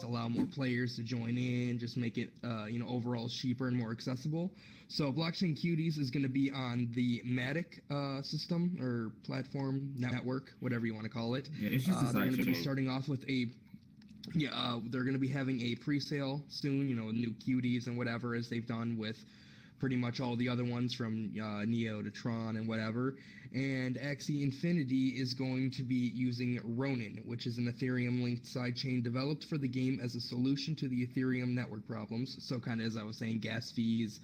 allow more players to join in, just make it overall cheaper and more accessible. So Blockchain Cuties is going to be on the Matic system or platform network, whatever you want to call it. Yeah, it's just they're going to be starting off with they're going to be having a pre-sale soon, new cuties and whatever, as they've done with pretty much all the other ones from Neo to Tron and whatever. And Axie Infinity is going to be using Ronin, which is an Ethereum-linked sidechain developed for the game as a solution to the Ethereum network problems. So kind of as I was saying, gas fees,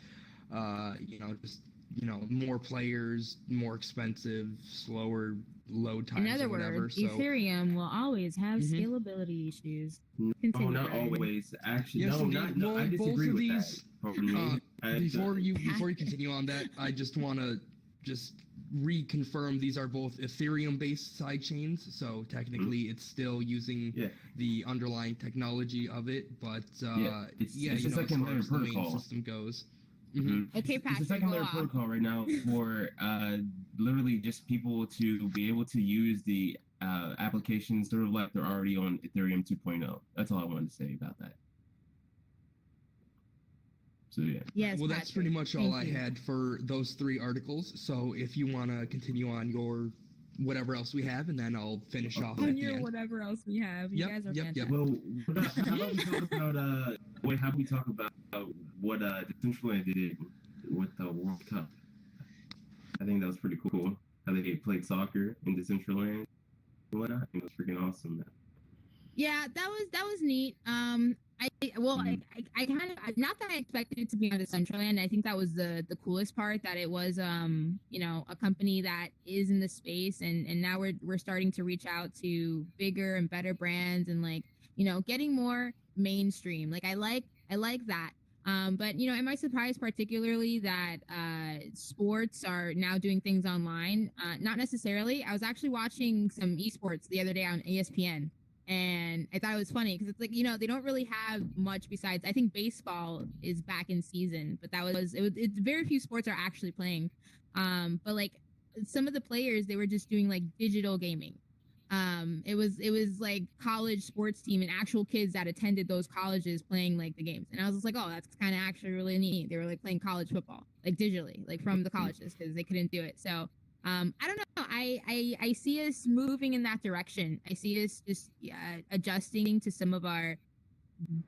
more players, more expensive, slower load times. In other words, Ethereum will always have scalability issues. No, not always. Actually, yes, no. I disagree with that. Before you continue on that, I just want to reconfirm these are both Ethereum-based sidechains. So technically, it's still using the underlying technology of it, but it's a second layer as protocol. The main system goes. Okay, Patrick, it's a second layer protocol right now for literally just people to be able to use the applications sort of like they're already on Ethereum 2.0. That's all I wanted to say about that. So yeah. Yes. Well, that's pretty much all I had for those 3 articles. So if you want to continue on your whatever else we have, and then I'll finish off at the end. Whatever else we have. You guys are fantastic. Well, how about we talk about what Decentraland did with the World Cup? I think that was pretty cool. How they played soccer in Decentraland and whatnot. It was freaking awesome, man. Yeah, that was neat. I kind of, not that I expected it to be on Decentraland. I think that was the coolest part, that it was a company that is in the space, and now we're starting to reach out to bigger and better brands, and getting more mainstream. I like that. But am I surprised particularly that sports are now doing things online? Not necessarily. I was actually watching some esports the other day on ESPN. And I thought it was funny because it's they don't really have much besides, I think baseball is back in season, but it's very few sports are actually playing. But some of the players, they were just doing digital gaming. It was like college sports team and actual kids that attended those colleges playing the games. And I was just oh, that's kind of actually really neat. They were playing college football, digitally, from the colleges because they couldn't do it. So I don't know. I see us moving in that direction. I see us just adjusting to some of our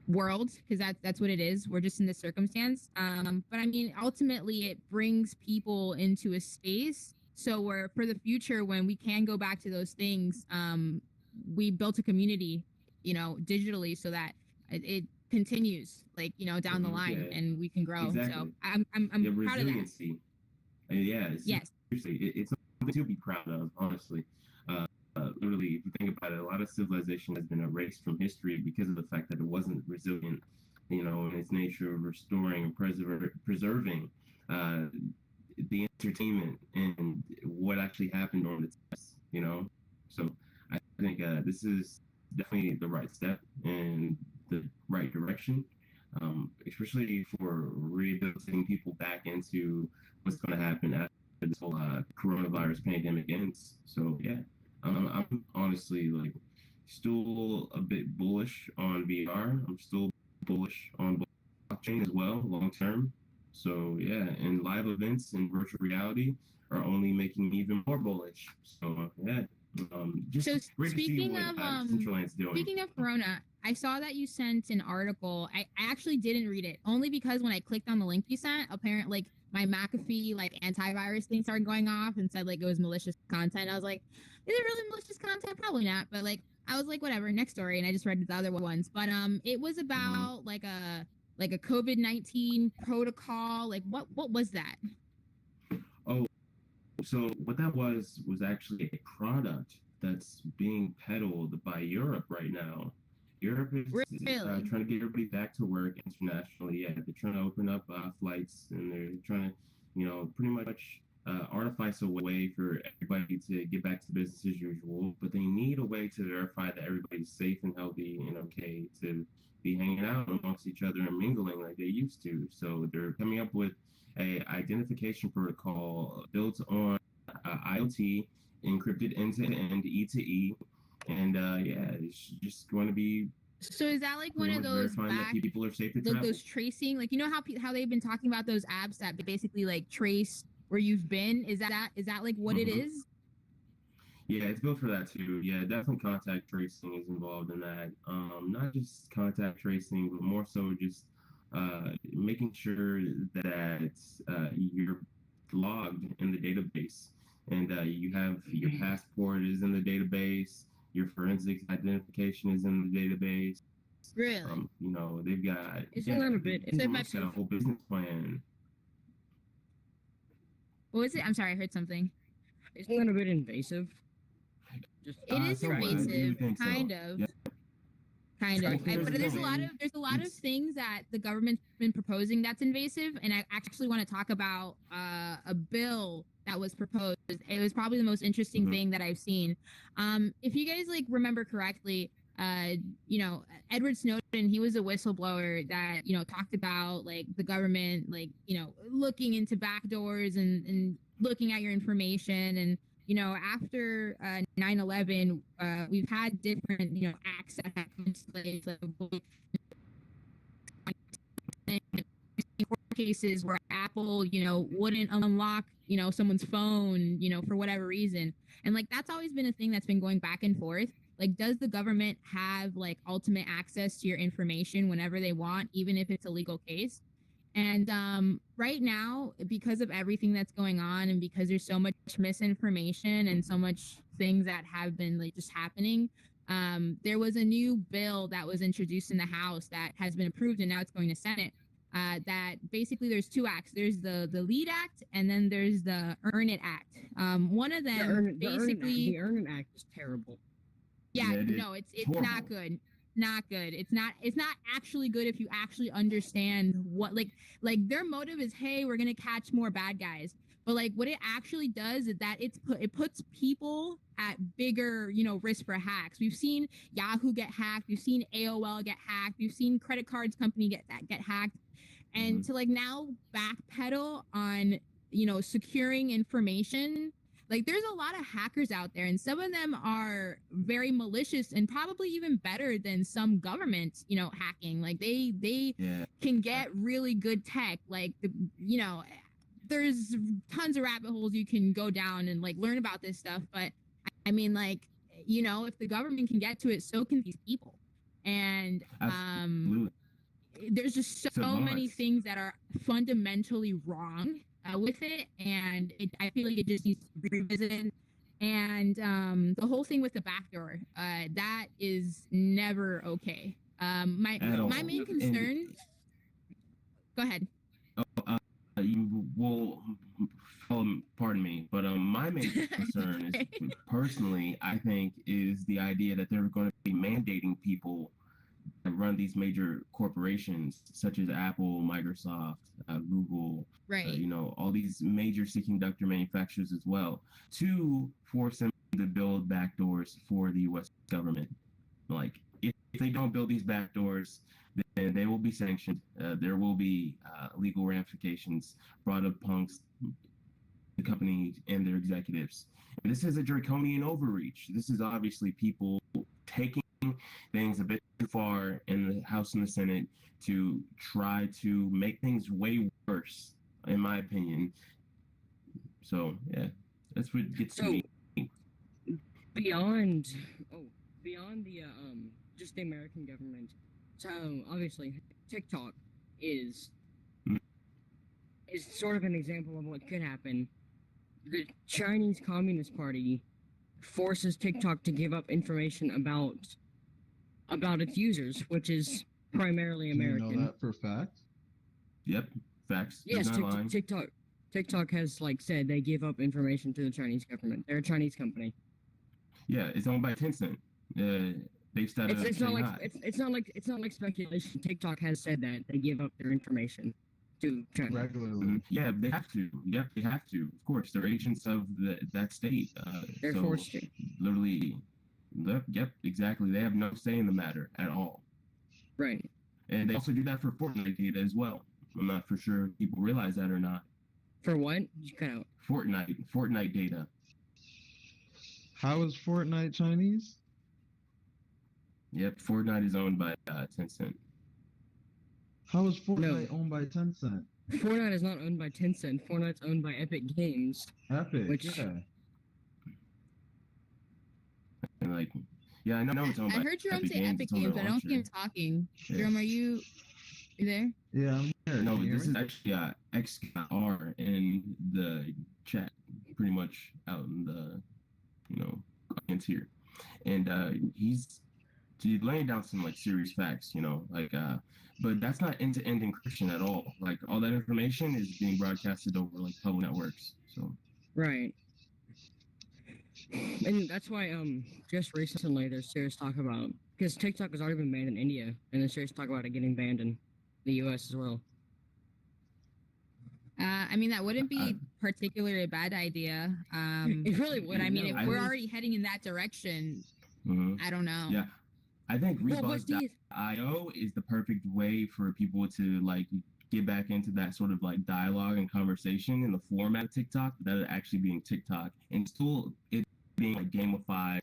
world, because that's what it is. We're just in this circumstance. But I mean, ultimately, it brings people into a space. So for the future, when we can go back to those things, we built a community, digitally, so that it continues, down the line, and we can grow. Exactly. So I'm proud of that. Yes. It's something to be proud of, honestly. Literally, if you think about it, a lot of civilization has been erased from history because of the fact that it wasn't resilient, in its nature of restoring and preserving the entertainment and what actually happened during the times, So I think this is definitely the right step in the right direction, especially for rehabilitating people back into what's going to happen after this whole coronavirus pandemic ends. So yeah, I'm honestly still a bit bullish on VR. I'm still bullish on blockchain as well, long term. So yeah, and live events and virtual reality are only making me even more bullish. So yeah, just great to see what Decentraland's doing. Speaking of Corona, I saw that you sent an article. I actually didn't read it, only because when I clicked on the link you sent, apparently my McAfee antivirus thing started going off and said it was malicious content. I was like, is it really malicious content? Probably not. But I was whatever, next story, and I just read the other ones. But it was about a COVID-19 protocol. What was that? Oh, so what that was actually a product that's being peddled by Europe right now. Europe is trying to get everybody back to work internationally. Yeah, they're trying to open up flights, and they're trying to, pretty much artifice a way for everybody to get back to business as usual. But they need a way to verify that everybody's safe and healthy and okay to be hanging out amongst each other and mingling like they used to. So they're coming up with a identification protocol built on IoT, encrypted end-to-end, E-to-E. And it's just going to be So is that like one pretty of much those verifying that back, people are safe to like travel. those tracing, like you know how they've been talking about those apps that basically like trace where you've been? Is that like what it Mhm. is? Yeah, it's built for that too. Yeah, definitely contact tracing is involved in that. Not just contact tracing, but more so just making sure that you're logged in the database and you have your passport is in the database, your forensics identification is in the database. Really? They've got Isn't that a bit? So if my got a whole business plan. what was it? I'm sorry, I heard something. Isn't that a bit invasive? Just It is Somewhat, I do invasive, think so. kind of. Yeah. Kind of. Because But there's a lot of things that the government's been proposing that's invasive, and I actually want to talk about a bill that was proposed. It was probably the most interesting thing that I've seen. If you guys like remember correctly, Edward Snowden, he was a whistleblower that talked about like the government looking into backdoors and looking at your information. And after 9/11, we've had different acts that have come into place, like cases where Apple wouldn't unlock someone's phone for whatever reason. And like that's always been a thing that's been going back and forth. Like, does the government have like ultimate access to your information whenever they want, even if it's a legal case? And right now, because of everything that's going on, and because there's so much misinformation and so much things that have been like just happening, there was a new bill that was introduced in the House that has been approved, and now it's going to Senate. That basically there's two acts. There's the Lead Act, and then there's the Earn It Act. One of them the Earn It Act is terrible. Yeah, no, it's not good. Not good. It's not actually good if you actually understand what like their motive is, hey, we're gonna catch more bad guys. But like what it actually does is that it puts people at bigger, risk for hacks. We've seen Yahoo get hacked, we've seen AOL get hacked, we've seen credit cards company get hacked. And to like now backpedal on, securing information. Like there's a lot of hackers out there, and some of them are very malicious and probably even better than some government, hacking. Like they can get really good tech. Like there's tons of rabbit holes you can go down and like learn about this stuff. But I mean, like, if the government can get to it, so can these people. And there's just so many things that are fundamentally wrong with it, and I feel like it just needs to be revisited. And the whole thing with the backdoor, that is never okay. My main concern. Go ahead. You will, pardon me, but my main concern is personally, I think, is the idea that they're going to be mandating people that run these major corporations such as Apple, Microsoft, Google, right? All these major semiconductor manufacturers as well, to force them to build backdoors for the U.S. government. Like, if they don't build these backdoors, then they will be sanctioned. There will be legal ramifications brought upon the company and their executives. And this is a draconian overreach. This is obviously people taking things a bit too far in the House and the Senate to try to make things way worse, in my opinion. So yeah, that's what gets to me. Beyond the just the American government. So obviously TikTok is sort of an example of what could happen. The Chinese Communist Party forces TikTok to give up information about its users, which is primarily American. You know that for a fact? Yep, facts. Yes, TikTok has said they give up information to the Chinese government. They're a Chinese company. Yeah, it's owned by Tencent. Based out of Shanghai. It's not like speculation. TikTok has said that they give up their information to China regularly. Yeah, they have to. Yep, they have to. Of course, they're agents of that state. They're forced to. Literally. Yep, exactly. They have no say in the matter at all. Right. And they also do that for Fortnite data as well. I'm not for sure if people realize that or not. For what? You cut out. Fortnite data. How is Fortnite Chinese? Yep, Fortnite is owned by Tencent. How is Fortnite No. owned by Tencent? Fortnite is not owned by Tencent. Fortnite's owned by Epic Games. Epic, Which- yeah. And like, yeah, I know it's owned by I heard Jerome Epic say Games. Epic It's on Games, their but I don't see him launcher. talking. Yeah. Jerome, are you there? Yeah, I'm here. No, Can you this hear is me? actually XR in the chat, pretty much out in the, audience here, and he's laying down some like serious facts, but that's not end-to-end encryption at all. Like all that information is being broadcasted over like public networks. So Right. And that's why just recently there's serious talk about, because TikTok has already been banned in India, and there's serious talk about it getting banned in the US as well. I mean, that wouldn't be particularly a bad idea. It really But would. I mean, if I we're think- already heading in that direction, mhm. I don't know. Yeah, I think Well, but Rebuzz.io is the perfect way for people to like get back into that sort of like dialogue and conversation in the format of TikTok, that it actually being TikTok and still it being like gamified,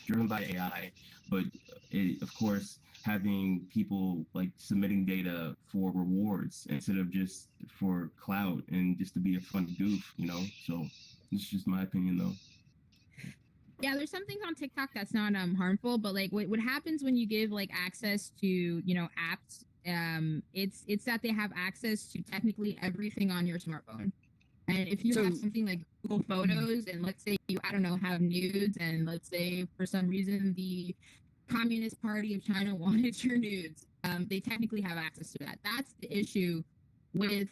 driven by AI, but it, of course, having people like submitting data for rewards instead of just for clout and just to be a fun goof, So it's just my opinion, though. Yeah, there's some things on TikTok that's not harmful, but like what happens when you give like access to apps, it's that they have access to technically everything on your smartphone. And if you So- have something like Google Photos, and let's say you, I don't know, have nudes, and let's say for some reason the Communist Party of China wanted your nudes, they technically have access to that. That's the issue with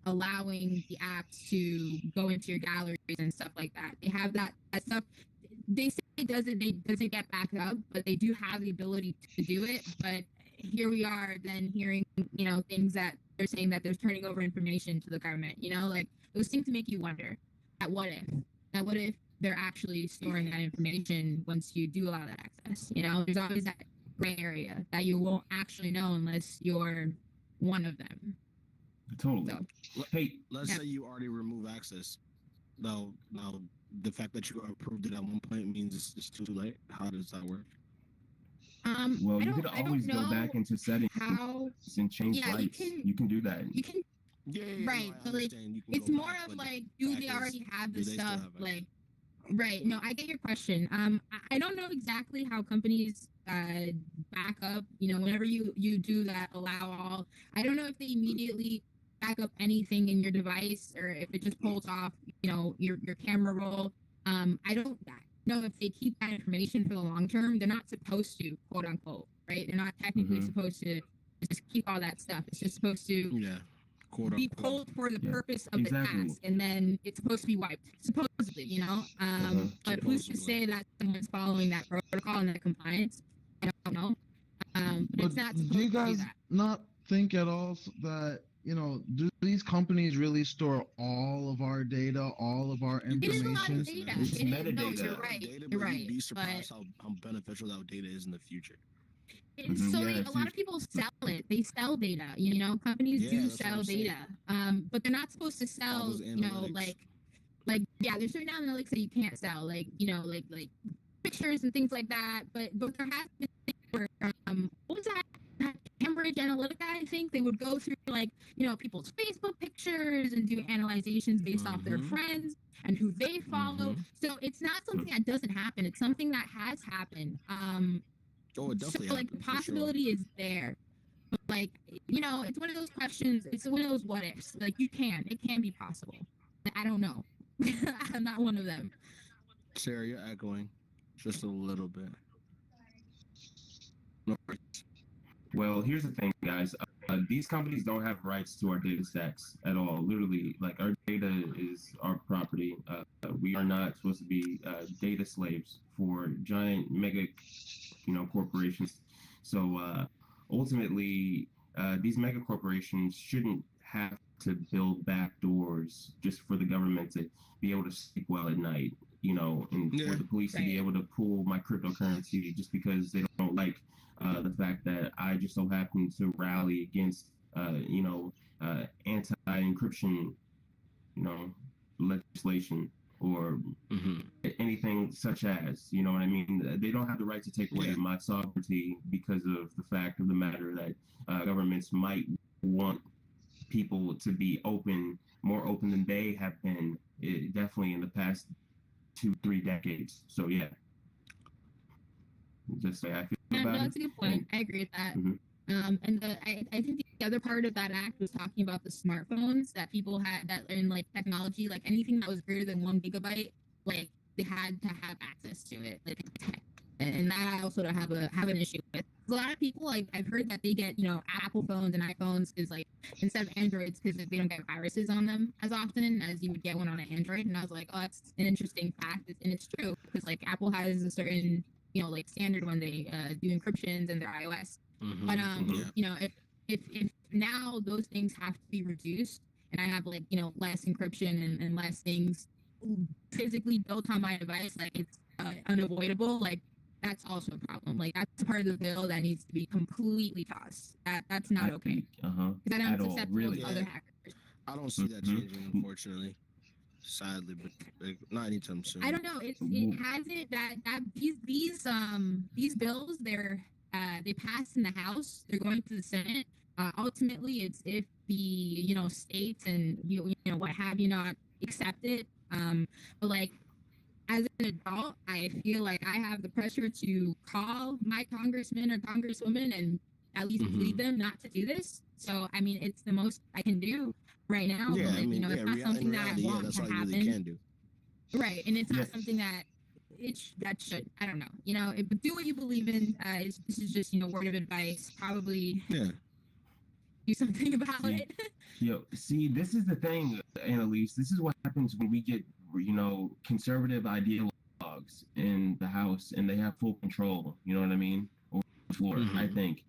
allowing the apps to go into your galleries and stuff like that. They have that stuff. They say it doesn't get back up, but they do have the ability to do it. But here we are then hearing, things that they're saying that they're turning over information to the government, like those things make you wonder that what if they're actually storing that information once you do allow that access. There's always that gray area that you won't actually know unless you're one of them. Totally. So, Hey, Let's say you already remove access. Now, the fact that you approved it at one point means it's too late. How does that work? well, I you don't- could I don't always go back know into settings how and change Yeah, you lights. can- You can do that. you can. Yeah, Right, no, I but, like, understand you can It's go more back, of but like, do fact they is, already have do the they still stuff? have access? Like, right? No, I get your question. I don't know exactly how companies back up. Whenever you do that, allow all. I don't know if they immediately back up anything in your device or if it just pulls off, your camera roll. I don't know if they keep that information for the long term. They're not supposed to, quote unquote, right? They're not technically Mhm. supposed to just keep all that stuff. It's just supposed to Yeah, quote be unquote. pulled for the Yeah, purpose of exactly. the task, and then it's supposed to be wiped, supposedly, But who's to Supposedly. say that someone's following that protocol and that compliance? I don't know. But But it's not supposed do you to be guys that. not think at all that, do these companies really store all of our data, all of our It is a lot information? of data. It's It is- no, metadata. you're right. Data, You're but right. You'd be But surprised how beneficial that data is in the future. Mhm, so yeah, a lot of people sell it. They sell data. Companies Yeah, do that's what sell I'm saying. data. But they're not supposed to sell. those analytics. Like yeah, there's certain analytics that you can't sell, like like pictures and things like that. But there has been things where what was that? Cambridge Analytica, I think they would go through like people's Facebook pictures and do analyzations based off their Mhm. friends and who they follow. Mhm. So it's not something that doesn't happen. It's something that has happened. Oh, it definitely So like the happened, for sure. possibility is there. But like, it's one of those questions, it's one of those what ifs. Like it can be possible. I don't know. I'm not one of them. Sarah, you're echoing just a little bit. No worries. Well, here's the thing, guys. These companies don't have rights to our data stacks at all. Literally, like our data is our property. We are not supposed to be data slaves for giant mega, corporations. So ultimately, these mega corporations shouldn't have to build back doors just for the government to be able to sleep well at night. And Yeah. for the police to be Right. able to pull my cryptocurrency just because they don't like the fact that I just so happen to rally against, anti-encryption, legislation or Mhm. anything such as, you know what I mean? They don't have the right to take away my sovereignty because of the fact of the matter that governments might want people to be more open than they have been, definitely in the past 2-3 decades. So yeah, just say I feel about that's a good point. I agree with that. And I think the other part of that act was talking about the smartphones that people had that in like technology, like anything that was greater than 1 GB, like they had to have access to it, like tech. And that I also don't have an issue with. A lot of people, like I've heard that they get Apple phones and iPhones is like instead of Androids because they don't get viruses on them as often as you would get one on an Android. And I was like, oh, that's an interesting fact, and it's true because like Apple has a certain like standard when they do encryptions in their iOS. But if now those things have to be reduced, and I have like less encryption and less things physically built on my device, like it's unavoidable, like that's also a problem. Like that's part of the bill that needs to be completely tossed. That's not okay. Because I know it's acceptable to other hackers. I don't see that changing, unfortunately. Sadly, but like, not anytime soon. I don't know. It hasn't that these bills they passed in the House. They're going to the Senate. Ultimately, it's if the states and what have you not accept it. But like as an adult, I feel like I have the pressure to call my congressman or congresswoman and at least plead them not to do this. So I mean, it's the most I can do right now. Yeah, but, like, I mean, it's not something that I want that's to all you happen. really can do. Right, and it's not something that that should. I don't know. But do what you believe in. This is just word of advice. Probably do something about it. See, this is the thing, Annalise. This is what happens when we get conservative ideologues in the House and they have full control. You know what I mean? Over the floor, I think.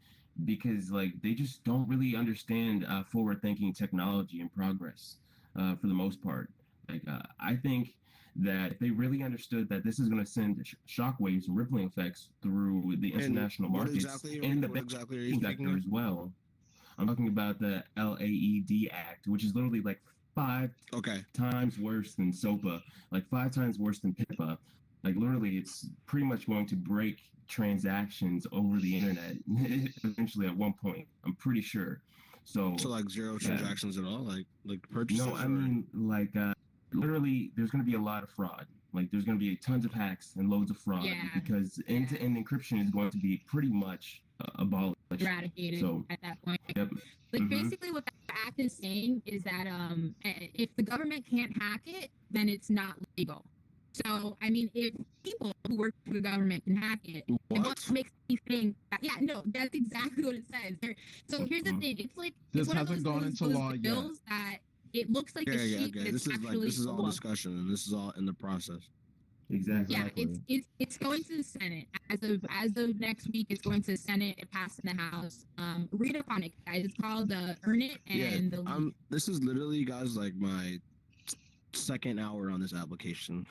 Because like they just don't really understand forward-thinking technology and progress for the most part. Like I think that they really understood that this is going to send shockwaves and rippling effects through the international markets and the banking sector as well. I'm talking about the LAED Act, which is literally like 5 times worse than SOPA, like 5 times worse than PIPA. Like literally, it's pretty much going to break transactions over the internet eventually at one point. I'm pretty sure. So like zero transactions at all, like purchases. No, I mean like literally, there's going to be a lot of fraud. Like there's going to be tons of hacks and loads of fraud because end-to-end encryption is going to be pretty much abolished, eradicated at that point. Like basically, what the act is saying is that if the government can't hack it, then it's not legal. So, I mean, if people who work for the government can hack it, it makes me think that, that's exactly what it says. So here's the thing. It's like, this it's one hasn't of gone into law yet. That it looks like a sheet, but it's actually this is all discussion, and this is all in the process. Exactly. Yeah, it's going to the Senate as of next week. It's going to the Senate. It passed in the House. Read up on it, guys. It's called Earn It and this is literally, guys, like my second hour on this application.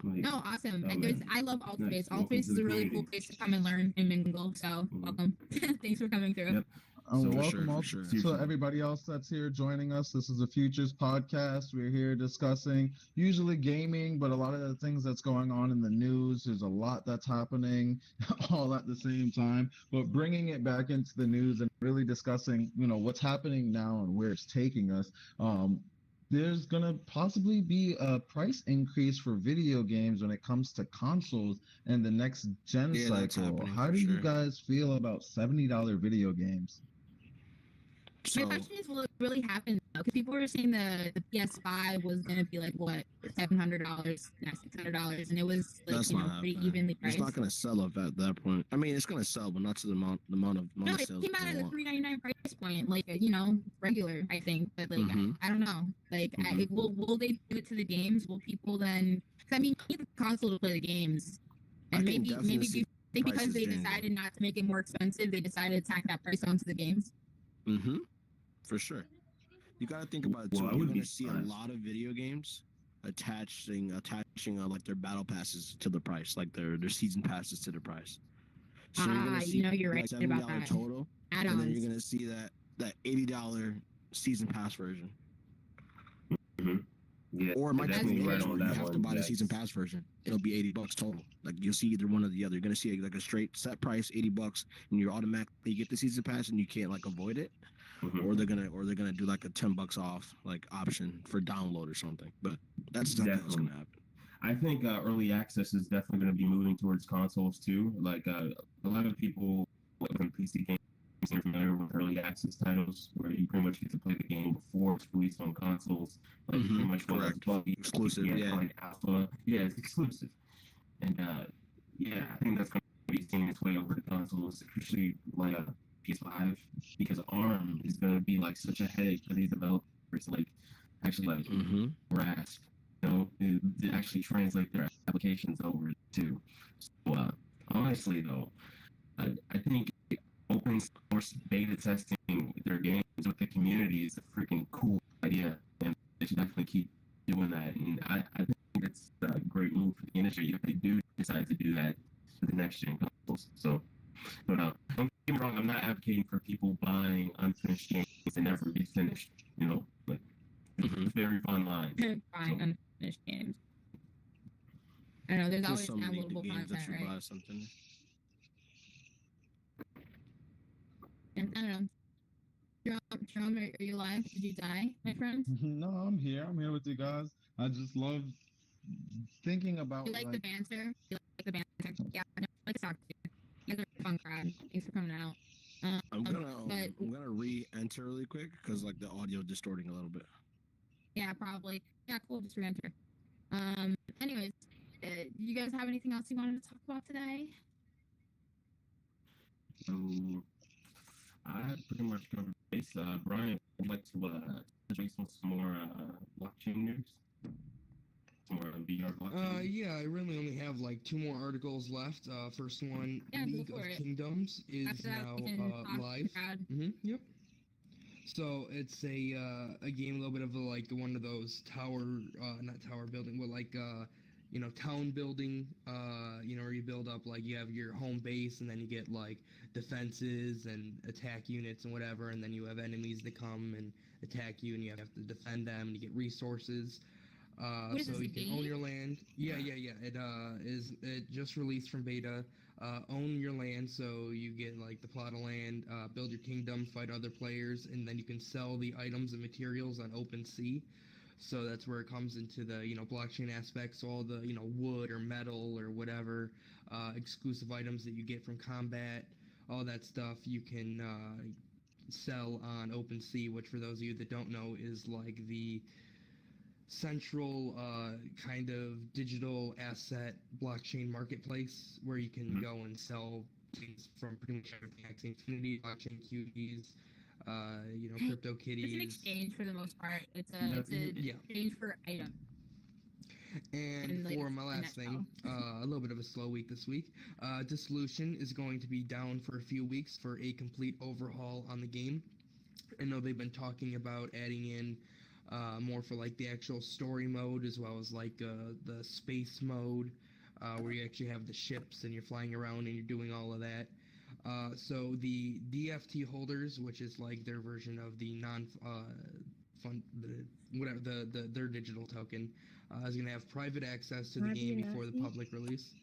No, awesome. I love Altspace. Altspace is a really cool place to come and learn and mingle. So welcome. Thanks for coming through. Yep. Welcome to everybody else that's here joining us. This is the Futures Podcast. We're here discussing usually gaming, but a lot of the things that's going on in the news. There's a lot that's happening all at the same time. But bringing it back into the news and really discussing, what's happening now and where it's taking us. There's going to possibly be a price increase for video games when it comes to consoles and the next gen cycle. How do you guys feel about $70 video games? My question is, will it really happen? Because people were saying the PS5 was going to be like, what, $700, now $600, and it was like, pretty evenly priced. It's not going to sell up at that point. I mean, it's going to sell, but not to the amount of sales. It came out at a $399 price point, like, regular, I think. But, like, I don't know. Like, will they do it to the games? Will people then... Because, I mean, you need the console to play the games. And maybe do you think because they decided not to make it more expensive, they decided to tack that price onto the games? For sure. You got to think about it too. You're going to see a lot of video games attaching like their battle passes to the price, like their season passes to the price. So you're going to see you're right about that. Total, add-ons. And then you're going to see that $80 season pass version. Yeah, Or it might just be definitely right where on you that have to one. buy the season pass version. It'll be $80 total. Like you'll see either one or the other. You're gonna see like a straight set price, $80, and you automatically get the season pass, and you can't like avoid it. Mhm. Or they're gonna do like a $10 off like option for download or something. But that's definitely what's gonna happen. I think early access is definitely going to be moving towards consoles too. Like a lot of people from PC games are familiar with early access titles, where you pretty much get to play the game before it's released on consoles. Like pretty much Correct. Exclusive. like alpha. Yeah, it's exclusive. And yeah, I think that's going to be seeing its way over to consoles, especially like a PS5, because ARM is going to be like such a headache for these developers. Like actually like grasp, to actually translate their applications over to. So honestly though, I think open source beta testing their games with the community is a freaking cool idea, and they should definitely keep doing that. And I think it's a great move for the industry if they do decide to do that for the next gen consoles. So, but don't get me wrong, I'm not advocating for people buying unfinished games that never get finished. Like it's a very fun line. Buying unfinished games. I know there's always some downloadable games that content, you right? buy something. And I don't know. Jerome, are you alive? Did you die, my friend? No, I'm here. I'm here with you guys. I just love thinking about You like the banter? You like the banter? Yeah, no, I like to talk to you. You guys are a fun crowd. Thanks for coming out. I'm gonna re-enter really quick because like the audio distorting a little bit. Yeah, probably. Yeah, cool. Just re-enter. Anyways, you guys have anything else you wanted to talk about today? So I pretty much covered base. Brian, would like to touch on some more blockchain news? Some more VR blockchain? Yeah, I really only have like 2 more articles left. First one, League of Kingdoms is now live. Yep. So it's a game, a little bit of like one of those not tower building, but like town building. Where you build up, like you have your home base, and then you get like defenses and attack units and whatever, and then you have enemies that come and attack you, and you have to defend them, and you get resources. So you can own your land. Yeah. It just released from beta. Own your land, so you get like the plot of land, build your kingdom, fight other players, and then you can sell the items and materials on OpenSea. So that's where it comes into the blockchain aspects. So all the wood or metal or whatever exclusive items that you get from combat, all that stuff you can sell on OpenSea, which for those of you that don't know is like the central kind of digital asset blockchain marketplace where you can go and sell things from pretty much everything. Axie Infinity, blockchain cuties, crypto kitties. It's an exchange for the most part. It's an exchange for items. And for my last thing, a little bit of a slow week this week. Dissolution is going to be down for a few weeks for a complete overhaul on the game. I know they've been talking about adding in more for like the actual story mode, as well as like the space mode, where you actually have the ships and you're flying around and you're doing all of that. So the DFT holders, which is like their version of the their digital token, is going to have private access to the game before the public release.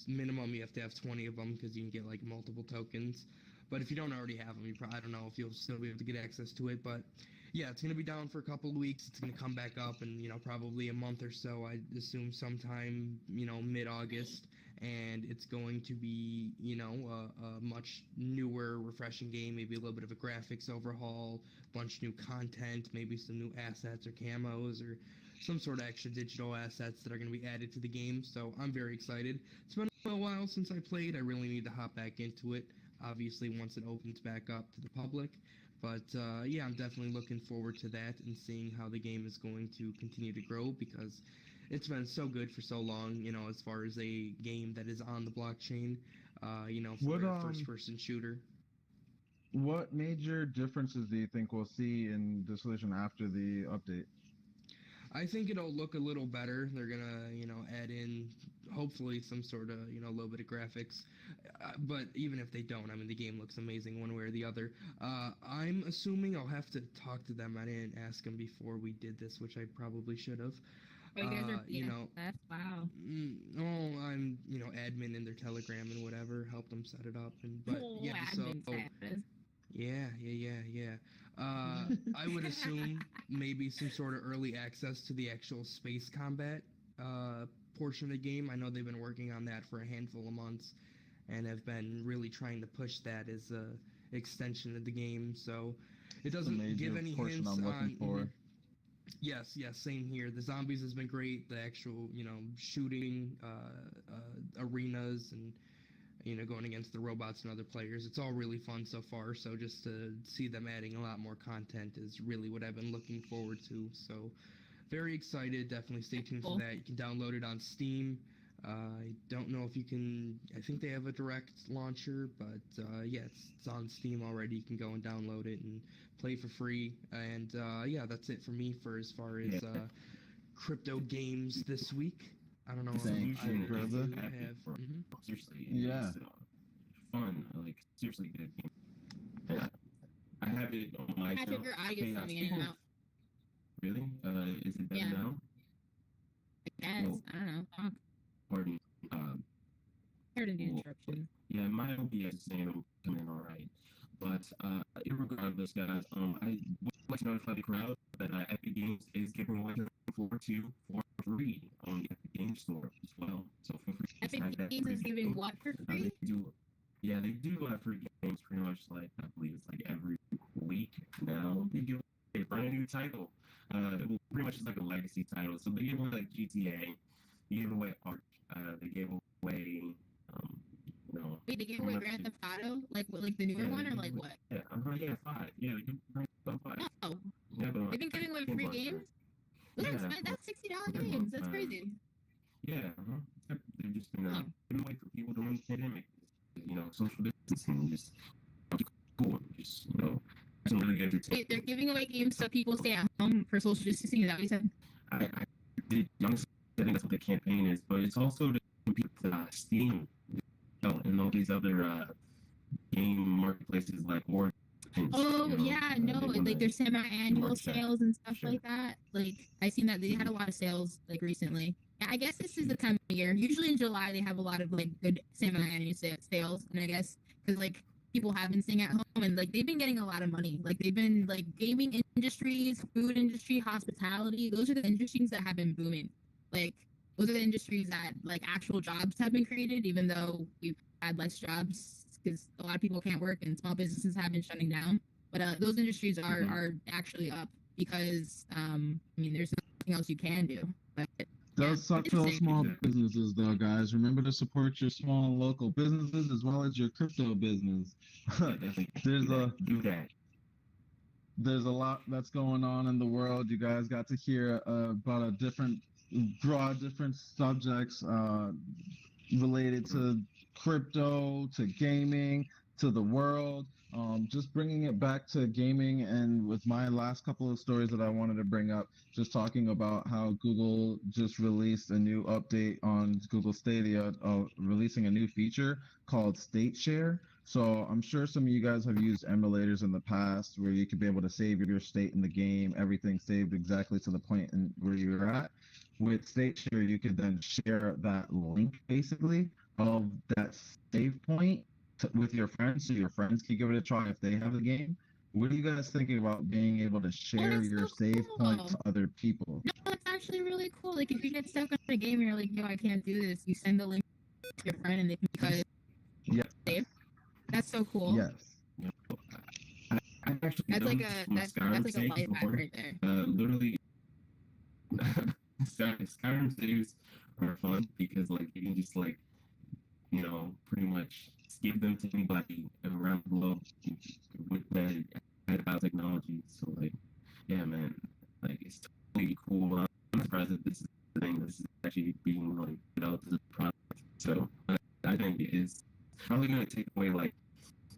Minimum, you have to have 20 of them because you can get like multiple tokens. But if you don't already have them, I don't know if you'll still be able to get access to it. But yeah, it's going to be down for a couple of weeks. It's going to come back up in, probably a month or so. I assume sometime, mid-August. And it's going to be, a much newer, refreshing game, maybe a little bit of a graphics overhaul, bunch of new content, maybe some new assets or camos or some sort of extra digital assets that are going to be added to the game. So I'm very excited. It's been a while since I played. I really need to hop back into it, obviously, once it opens back up to the public. But yeah, I'm definitely looking forward to that and seeing how the game is going to continue to grow, because it's been so good for so long, as far as a game that is on the blockchain, for a first-person shooter. What major differences do you think we'll see in Dissolution after the update? I think it'll look a little better. They're gonna, add in hopefully some sort of, a little bit of graphics. But even if they don't, I mean, the game looks amazing one way or the other. I'm assuming I'll have to talk to them. I didn't ask them before we did this, which I probably should have. Oh, you guys are wow. I'm admin in their Telegram and whatever, help them set it up yeah. I would assume maybe some sort of early access to the actual space combat portion of the game. I know they've been working on that for a handful of months and have been really trying to push that as a extension of the game. So it doesn't give any hints on. Yes, same here. The zombies has been great. The actual, shooting arenas and going against the robots and other players. It's all really fun so far. So just to see them adding a lot more content is really what I've been looking forward to. So very excited. Definitely stay tuned for that. You can download it on Steam. I don't know if you can. I think they have a direct launcher, but it's on Steam already. You can go and download it and play for free. And that's it for me for as far as crypto games this week. I don't know. Seriously, yeah, fun. Like seriously, good game. Yeah. I have it on my account. Patrick, your audio's coming in and out. Really? Is it better now? I guess. No. I don't know. Pardon. Heard an interruption. Yeah, my OBS is saying I'm coming in all right. But irregardless, guys, I would like to notify the crowd that Epic Games is giving away 4/2 for free on the Epic Games Store as well. So feel free to Epic Games is giving what for free? They do free games pretty much like, I believe it's like every week now. They give a brand new title. Pretty much it's like a legacy title. So they give away like GTA, they gave away Ark, they gave away Wait, they gave away Grand Theft Auto? Like the newer one or like what? Yeah, 5. Yeah, they give Grand Theft Auto 5. Oh. Yeah, but They've been giving away free games? That's $60 games. That's crazy. Yeah, they've just been giving away for people during the pandemic. Social distancing, just cool. Just some really good entertainment. Wait, they're giving away games so people stay at home for social distancing. Is that what you said? I honestly think that's what the campaign is, but it's also to compete with Steam and all these other game marketplaces like Origin. Like their semi-annual sales and stuff like that. Like I seen that they had a lot of sales like recently. Yeah, I guess this is the time of year. Usually in July they have a lot of like good semi-annual sales, and I guess because like people have been staying at home and like they've been getting a lot of money. Like they've been like gaming industries, food industry, hospitality. Those are the industries that have been booming. Like those are the industries that like actual jobs have been created, even though we've had less jobs because a lot of people can't work and small businesses have been shutting down. But those industries are actually up because there's nothing else you can do. But does suck for those small businesses though, guys. Remember to support your small and local businesses as well as your crypto business. There's a lot that's going on in the world. You guys got to hear about different subjects related to crypto, to gaming, to the world. Just bringing it back to gaming, and with my last couple of stories that I wanted to bring up, just talking about how Google just released a new update on Google Stadia, releasing a new feature called State Share. So I'm sure some of you guys have used emulators in the past where you could be able to save your state in the game, everything saved exactly to the point where you're at. With State Share, you could then share that link basically of that save point with your friends, so your friends can give it a try if they have the game. What are you guys thinking about being able to share your save points to other people? No, it's actually really cool. Like if you get stuck on a game and you're like, I can't do this, you send the link to your friend and they can save. That's so cool. Yes. That's like a life hack right there. Literally, Skyrim saves are fun because like you can just like pretty much give them to anybody around the globe with that biotechnology. So like, yeah, man, like it's totally cool. I'm surprised that this is the thing. This is actually being like developed as a product. So I think it is probably going to take away like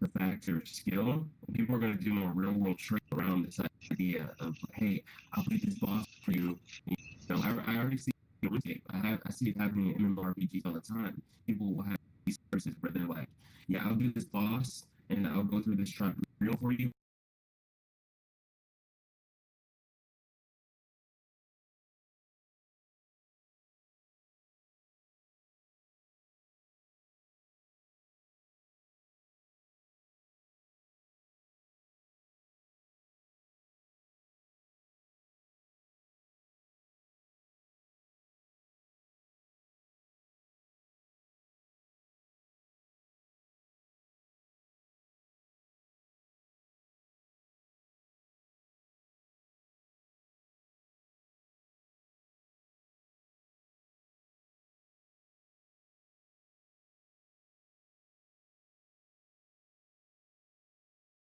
the factor of skill. People are going to do more real world tricks around around this idea of, hey, I'll beat this boss for you. You know, I already see it. I see it happening in MMORPGs all the time. People will have these verses where they're like, yeah, I'll do this boss and I'll go through this tutorial for you,